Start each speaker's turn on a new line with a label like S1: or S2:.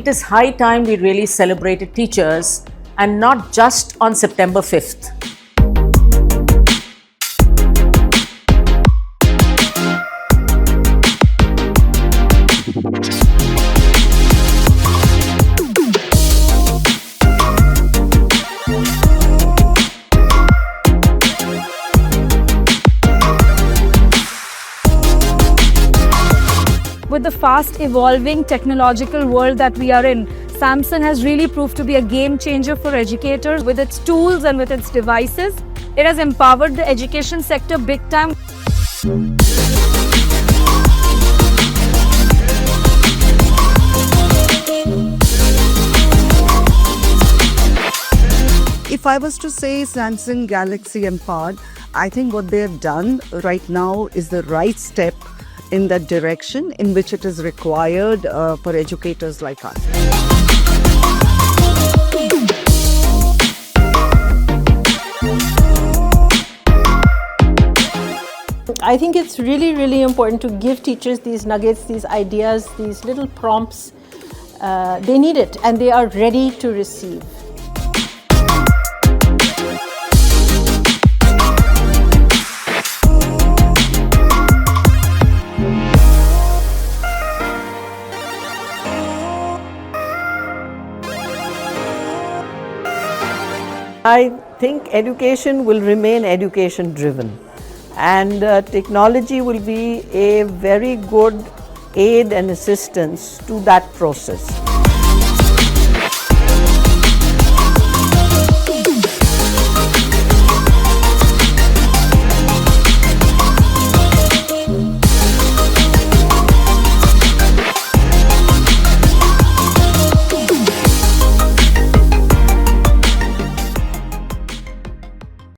S1: it is high time we really celebrated teachers, and not just on September 5th.
S2: With the fast evolving technological world that we are in, Samsung has really proved to be a game changer for educators. With its tools and with its devices, it has empowered the education sector big time.
S3: If I was to say Samsung Galaxy empowered, I think what they have done right now is the right step in that direction in which it is required for educators like us.
S4: I think it's really, really important to give teachers these nuggets, these ideas, these little prompts. They need it and they are ready to receive.
S5: I think education will remain education driven, and technology will be a very good aid and assistance to that process.